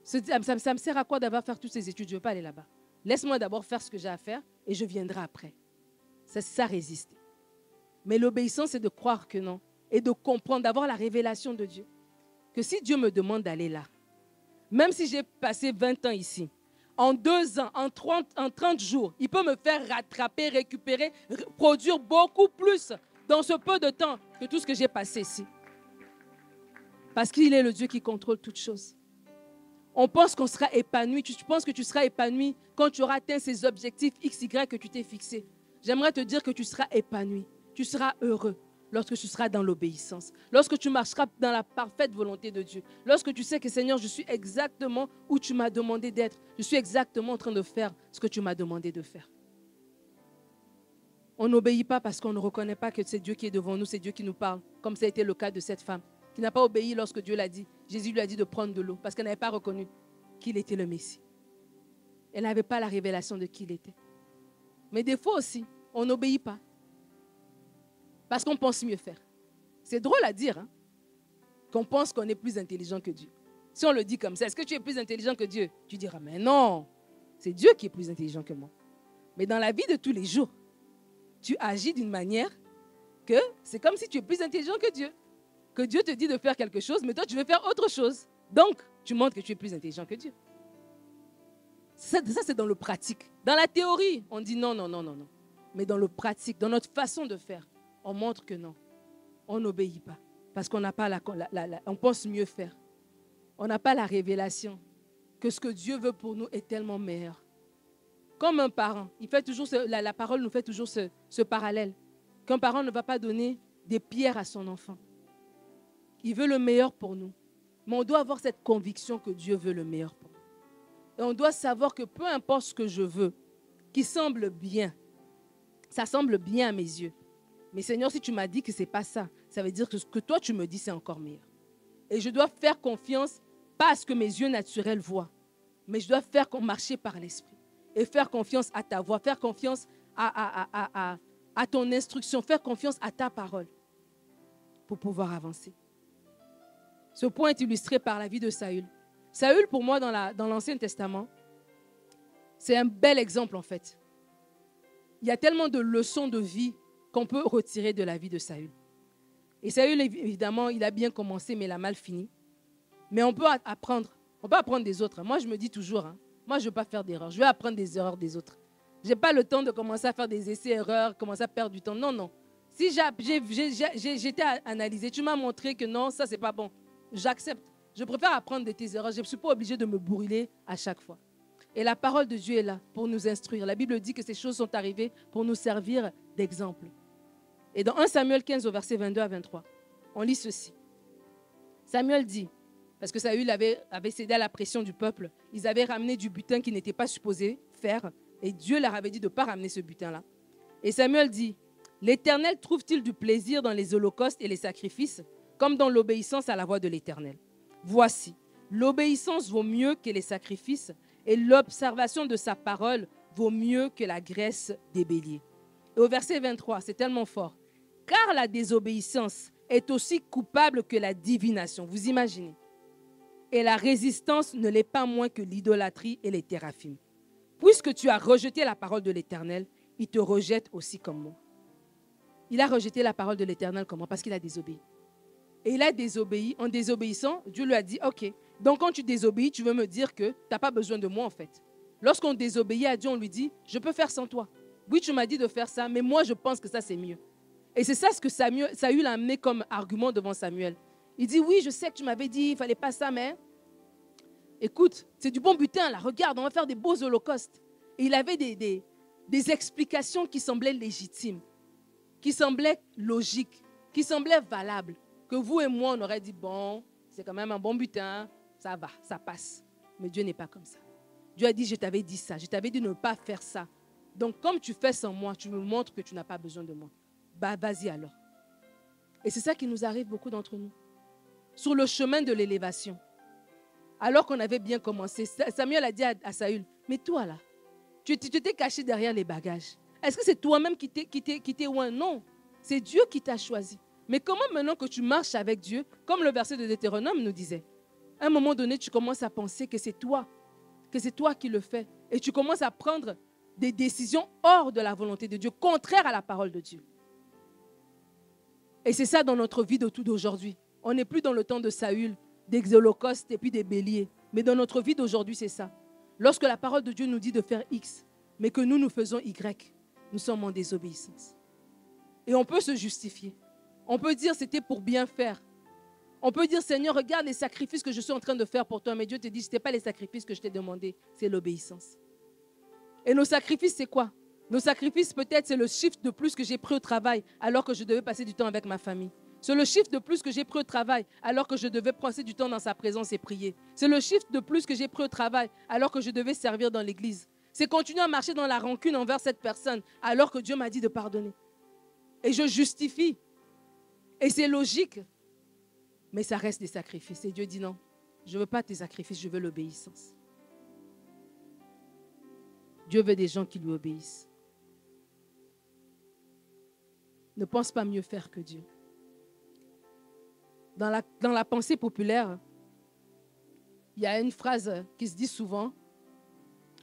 Ça me sert à quoi d'avoir fait toutes ces études? Je ne veux pas aller là-bas. Laisse-moi d'abord faire ce que j'ai à faire et je viendrai après. C'est ça résister. Mais l'obéissance, c'est de croire que non. Et de comprendre, d'avoir la révélation de Dieu. Que si Dieu me demande d'aller là, même si j'ai passé 20 ans ici, en 2 ans, en 30 jours, il peut me faire rattraper, récupérer, produire beaucoup plus dans ce peu de temps que tout ce que j'ai passé ici. Parce qu'il est le Dieu qui contrôle toutes choses. On pense qu'on sera épanoui. Tu penses que tu seras épanoui quand tu auras atteint ces objectifs XY que tu t'es fixés. J'aimerais te dire que tu seras épanoui. Tu seras heureux lorsque tu seras dans l'obéissance. Lorsque tu marcheras dans la parfaite volonté de Dieu. Lorsque tu sais que Seigneur, je suis exactement où tu m'as demandé d'être. Je suis exactement en train de faire ce que tu m'as demandé de faire. On n'obéit pas parce qu'on ne reconnaît pas que c'est Dieu qui est devant nous, c'est Dieu qui nous parle. Comme ça a été le cas de cette femme qui n'a pas obéi lorsque Dieu l'a dit. Jésus lui a dit de prendre de l'eau parce qu'elle n'avait pas reconnu qu'il était le Messie. Elle n'avait pas la révélation de qui il était. Mais des fois aussi, on n'obéit pas parce qu'on pense mieux faire. C'est drôle à dire, hein, qu'on pense qu'on est plus intelligent que Dieu. Si on le dit comme ça, est-ce que tu es plus intelligent que Dieu? Tu diras, mais non, c'est Dieu qui est plus intelligent que moi. Mais dans la vie de tous les jours, tu agis d'une manière que c'est comme si tu es plus intelligent que Dieu. Que Dieu te dit de faire quelque chose, mais toi, tu veux faire autre chose. Donc, tu montres que tu es plus intelligent que Dieu. Ça, c'est dans le pratique. Dans la théorie, on dit non, non, non, non, non. Mais dans le pratique, dans notre façon de faire, on montre que non. On n'obéit pas. Parce qu'on n'a pas on pense mieux faire. On n'a pas la révélation que ce que Dieu veut pour nous est tellement meilleur. Comme un parent, il fait toujours la parole nous fait toujours ce parallèle. Qu'un parent ne va pas donner des pierres à son enfant. Il veut le meilleur pour nous. Mais on doit avoir cette conviction que Dieu veut le meilleur pour nous. Et on doit savoir que peu importe ce que je veux, qui semble bien, ça semble bien à mes yeux. Mais Seigneur, si tu m'as dit que ce n'est pas ça, ça veut dire que ce que toi tu me dis, c'est encore meilleur. Et je dois faire confiance, pas à ce que mes yeux naturels voient, mais je dois faire marcher par l'Esprit. Et faire confiance à ta voix, faire confiance à ton instruction, faire confiance à ta parole pour pouvoir avancer. Ce point est illustré par la vie de Saül. Saül, pour moi, dans l'Ancien Testament, c'est un bel exemple en fait. Il y a tellement de leçons de vie qu'on peut retirer de la vie de Saül. Et Saül, évidemment, il a bien commencé, mais il a mal fini. Mais on peut apprendre des autres. Moi, je me dis toujours, moi, je ne veux pas faire d'erreurs. Je vais apprendre des erreurs des autres. Je n'ai pas le temps de commencer à faire des essais-erreurs, commencer à perdre du temps. Non, non. Si j'étais analysé, tu m'as montré que non, ça, ce n'est pas bon. J'accepte. Je préfère apprendre de tes erreurs. Je ne suis pas obligée de me brûler à chaque fois. Et la parole de Dieu est là pour nous instruire. La Bible dit que ces choses sont arrivées pour nous servir d'exemple. Et dans 1 Samuel 15 au verset 22 à 23, on lit ceci. Samuel dit, parce que Saül avait cédé à la pression du peuple, ils avaient ramené du butin qu'ils n'étaient pas supposés faire, et Dieu leur avait dit de ne pas ramener ce butin-là. Et Samuel dit, l'Éternel trouve-t-il du plaisir dans les holocaustes et les sacrifices, comme dans l'obéissance à la voix de l'Éternel? Voici, l'obéissance vaut mieux que les sacrifices, et l'observation de sa parole vaut mieux que la graisse des béliers. Et au verset 23, c'est tellement fort. Car la désobéissance est aussi coupable que la divination. Vous imaginez? Et la résistance ne l'est pas moins que l'idolâtrie et les téraphimes. Puisque tu as rejeté la parole de l'Éternel, il te rejette aussi comme moi. Il a rejeté la parole de l'Éternel comment? Parce qu'il a désobéi. Et il a désobéi. En désobéissant, Dieu lui a dit, ok, donc quand tu désobéis, tu veux me dire que tu n'as pas besoin de moi en fait. Lorsqu'on désobéit à Dieu, on lui dit, je peux faire sans toi. Oui, tu m'as dit de faire ça, mais moi je pense que ça c'est mieux. Et c'est ça ce que Saül a amené comme argument devant Samuel. Il dit, oui, je sais que tu m'avais dit, il ne fallait pas ça, mais écoute, c'est du bon butin là, regarde, on va faire des beaux holocaustes. Et il avait des explications qui semblaient légitimes, qui semblaient logiques, qui semblaient valables. Que vous et moi, on aurait dit, bon, c'est quand même un bon butin, ça va, ça passe. Mais Dieu n'est pas comme ça. Dieu a dit, je t'avais dit ça, je t'avais dit de ne pas faire ça. Donc, comme tu fais sans moi, tu me montres que tu n'as pas besoin de moi. Bah, vas-y alors. Et c'est ça qui nous arrive beaucoup d'entre nous. Sur le chemin de l'élévation. Alors qu'on avait bien commencé, Samuel a dit à Saül, mais toi là, tu t'es caché derrière les bagages. Est-ce que c'est toi-même qui t'es oint? Non, c'est Dieu qui t'a choisi. Mais comment maintenant que tu marches avec Dieu, comme le verset de Deutéronome nous disait, à un moment donné, tu commences à penser que c'est toi qui le fais. Et tu commences à prendre des décisions hors de la volonté de Dieu, contraires à la parole de Dieu. Et c'est ça dans notre vie de tout d'aujourd'hui. On n'est plus dans le temps de Saül, des holocaustes et puis des béliers. Mais dans notre vie d'aujourd'hui, c'est ça. Lorsque la parole de Dieu nous dit de faire X, mais que nous faisons Y, nous sommes en désobéissance. Et on peut se justifier. On peut dire c'était pour bien faire. On peut dire Seigneur, regarde les sacrifices que je suis en train de faire pour toi. Mais Dieu te dit, ce n'était pas les sacrifices que je t'ai demandé, c'est l'obéissance. Et nos sacrifices, c'est quoi? Nos sacrifices, peut-être, c'est le shift de plus que j'ai pris au travail alors que je devais passer du temps avec ma famille. C'est le shift de plus que j'ai pris au travail alors que je devais passer du temps dans sa présence et prier. C'est le shift de plus que j'ai pris au travail alors que je devais servir dans l'église. C'est continuer à marcher dans la rancune envers cette personne alors que Dieu m'a dit de pardonner. Et je justifie. Et c'est logique. Mais ça reste des sacrifices. Et Dieu dit non, je ne veux pas tes sacrifices, je veux l'obéissance. Dieu veut des gens qui lui obéissent. Ne pense pas mieux faire que Dieu. Dans la pensée populaire, il y a une phrase qui se dit souvent,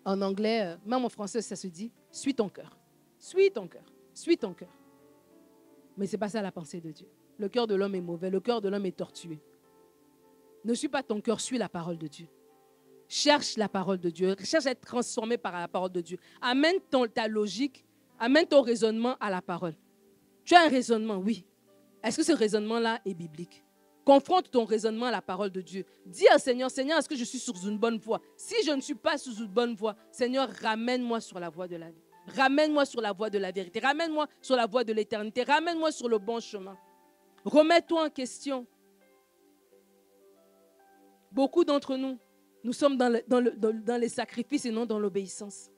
en anglais, même en français, ça se dit, suis ton cœur. Suis ton cœur. Suis ton cœur. Mais ce n'est pas ça la pensée de Dieu. Le cœur de l'homme est mauvais, le cœur de l'homme est tortué. Ne suis pas ton cœur, suis la parole de Dieu. Cherche la parole de Dieu, cherche à être transformé par la parole de Dieu. Amène ta logique, amène ton raisonnement à la parole. Tu as un raisonnement, oui. Est-ce que ce raisonnement-là est biblique? Confronte ton raisonnement à la parole de Dieu. Dis au Seigneur, Seigneur, est-ce que je suis sur une bonne voie? Si je ne suis pas sur une bonne voie, Seigneur, ramène-moi sur la voie de la vie. Ramène-moi sur la voie de la vérité. Ramène-moi sur la voie de l'éternité. Ramène-moi sur le bon chemin. Remets-toi en question. Beaucoup d'entre nous, nous sommes dans les sacrifices et non dans l'obéissance.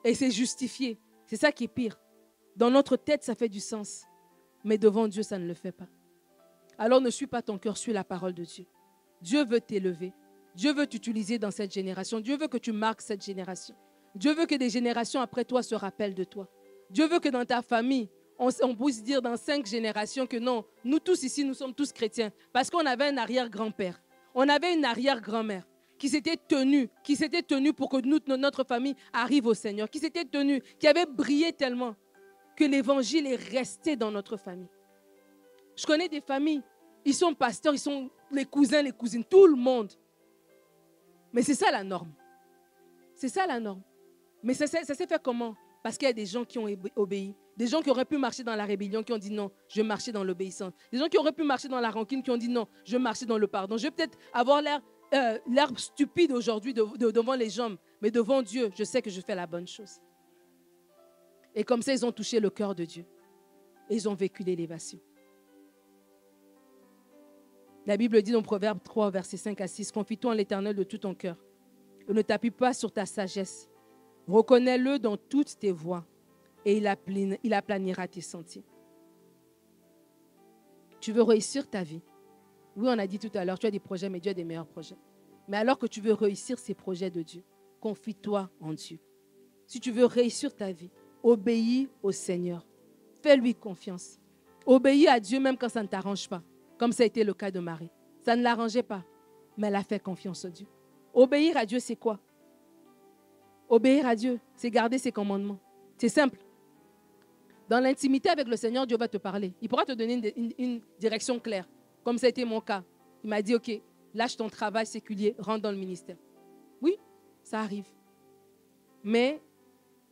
Et c'est justifié. C'est ça qui est pire. Dans notre tête, ça fait du sens. Mais devant Dieu, ça ne le fait pas. Alors ne suis pas ton cœur, suis la parole de Dieu. Dieu veut t'élever. Dieu veut t'utiliser dans cette génération. Dieu veut que tu marques cette génération. Dieu veut que des générations après toi se rappellent de toi. Dieu veut que dans ta famille, on puisse dire dans 5 générations que non, nous tous ici, nous sommes tous chrétiens. Parce qu'on avait un arrière-grand-père. On avait une arrière-grand-mère qui s'était tenue pour que notre famille arrive au Seigneur, qui s'était tenue, qui avait brillé tellement que l'évangile est resté dans notre famille. Je connais des familles, ils sont pasteurs, ils sont les cousins, les cousines, tout le monde. Mais c'est ça la norme. C'est ça la norme. Mais ça s'est fait comment? Parce qu'il y a des gens qui ont obéi. Des gens qui auraient pu marcher dans la rébellion, qui ont dit non, je vais marcher dans l'obéissance. Des gens qui auraient pu marcher dans la rancune, qui ont dit non, je vais marcher dans le pardon. Je vais peut-être avoir l'air stupide aujourd'hui devant les gens, mais devant Dieu, je sais que je fais la bonne chose. Et comme ça, ils ont touché le cœur de Dieu. Et ils ont vécu l'élévation. La Bible dit dans Proverbe 3, versets 5 à 6, « Confie-toi en l'Éternel de tout ton cœur. Et ne t'appuie pas sur ta sagesse. Reconnais-le dans toutes tes voies. Et il aplanira tes sentiers. » Tu veux réussir ta vie. Oui, on a dit tout à l'heure, tu as des projets, mais Dieu a des meilleurs projets. Mais alors que tu veux réussir ces projets de Dieu, confie-toi en Dieu. Si tu veux réussir ta vie, obéis au Seigneur. Fais-lui confiance. Obéis à Dieu même quand ça ne t'arrange pas, comme ça a été le cas de Marie. Ça ne l'arrangeait pas, mais elle a fait confiance en Dieu. Obéir à Dieu, c'est quoi? Obéir à Dieu, c'est garder ses commandements. C'est simple. Dans l'intimité avec le Seigneur, Dieu va te parler. Il pourra te donner une direction claire, comme ça a été mon cas. Il m'a dit, OK, lâche ton travail séculier, rentre dans le ministère. Oui, ça arrive. Mais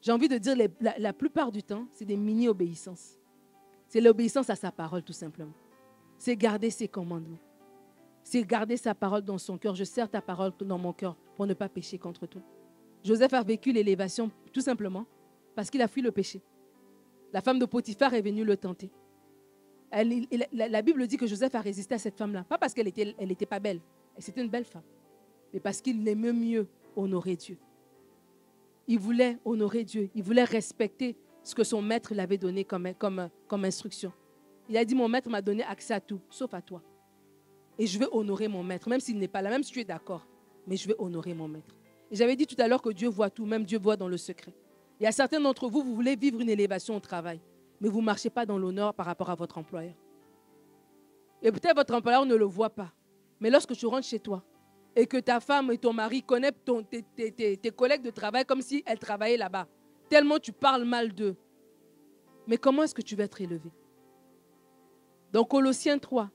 j'ai envie de dire, la plupart du temps, c'est des mini-obéissances. C'est l'obéissance à sa parole, tout simplement. C'est garder ses commandements. C'est garder sa parole dans son cœur. Je serre ta parole dans mon cœur pour ne pas pécher contre toi. Joseph a vécu l'élévation tout simplement parce qu'il a fui le péché. La femme de Potiphar est venue le tenter. La Bible dit que Joseph a résisté à cette femme-là. Pas parce qu'elle était pas belle. C'était une belle femme. Mais parce qu'il aimait mieux honorer Dieu. Il voulait honorer Dieu. Il voulait respecter ce que son maître l'avait donné comme instruction. Il a dit, mon maître m'a donné accès à tout, sauf à toi. Et je vais honorer mon maître, même s'il n'est pas là, même si tu es d'accord. Mais je vais honorer mon maître. Et j'avais dit tout à l'heure que Dieu voit tout, même Dieu voit dans le secret. Il y a certains d'entre vous, vous voulez vivre une élévation au travail, mais vous ne marchez pas dans l'honneur par rapport à votre employeur. Et peut-être votre employeur ne le voit pas. Mais lorsque tu rentres chez toi et que ta femme et ton mari connaissent tes collègues de travail comme si elles travaillaient là-bas, tellement tu parles mal d'eux. Mais comment est-ce que tu vas être élevé? Dans Colossiens 3,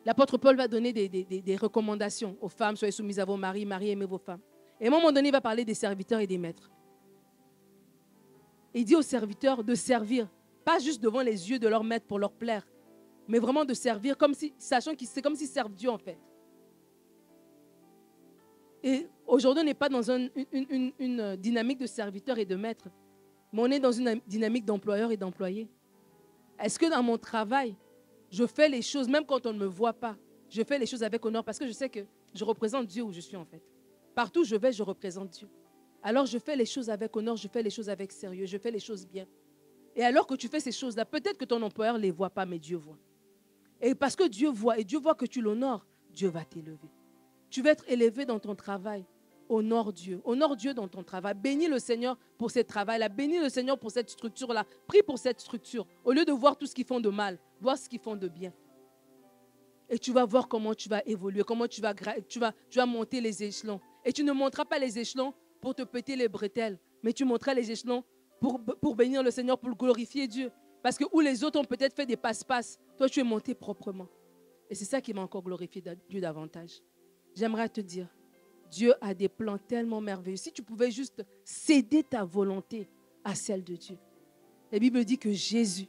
l'apôtre Paul va donner des recommandations aux femmes. Soyez soumises à vos maris, maris, aimez vos femmes. Et à un moment donné, il va parler des serviteurs et des maîtres. Et il dit aux serviteurs de servir, pas juste devant les yeux de leur maître pour leur plaire, mais vraiment de servir comme si, sachant que c'est comme s'ils servent Dieu en fait. Et aujourd'hui, on n'est pas dans une dynamique de serviteur et de maître, mais on est dans une dynamique d'employeur et d'employé. Est-ce que dans mon travail, je fais les choses, même quand on ne me voit pas, je fais les choses avec honneur parce que je sais que je représente Dieu où je suis en fait. Partout où je vais, je représente Dieu. Alors je fais les choses avec honneur, je fais les choses avec sérieux, je fais les choses bien. Et alors que tu fais ces choses-là, peut-être que ton employeur ne les voit pas, mais Dieu voit. Et parce que Dieu voit, et Dieu voit que tu l'honores, Dieu va t'élever. Tu vas être élevé dans ton travail. Honore Dieu. Honore Dieu dans ton travail. Bénis le Seigneur pour ce travail-là. Bénis le Seigneur pour cette structure-là. Prie pour cette structure. Au lieu de voir tout ce qu'ils font de mal, voir ce qu'ils font de bien. Et tu vas voir comment tu vas évoluer, comment tu vas monter les échelons. Et tu ne monteras pas les échelons pour te péter les bretelles, mais tu monteras les échelons pour bénir le Seigneur, pour glorifier Dieu. Parce que où les autres ont peut-être fait des passe-passe, toi tu es monté proprement. Et c'est ça qui va encore glorifier Dieu davantage. J'aimerais te dire, Dieu a des plans tellement merveilleux. Si tu pouvais juste céder ta volonté à celle de Dieu. La Bible dit que Jésus,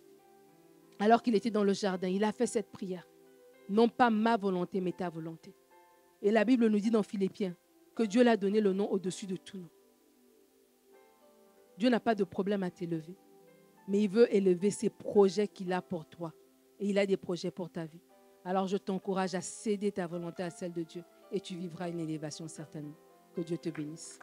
alors qu'il était dans le jardin, il a fait cette prière. Non pas ma volonté, mais ta volonté. Et la Bible nous dit dans Philippiens que Dieu l'a donné le nom au-dessus de tout nom. Dieu n'a pas de problème à t'élever, mais il veut élever ses projets qu'il a pour toi. Et il a des projets pour ta vie. Alors je t'encourage à céder ta volonté à celle de Dieu et tu vivras une élévation certainement. Que Dieu te bénisse.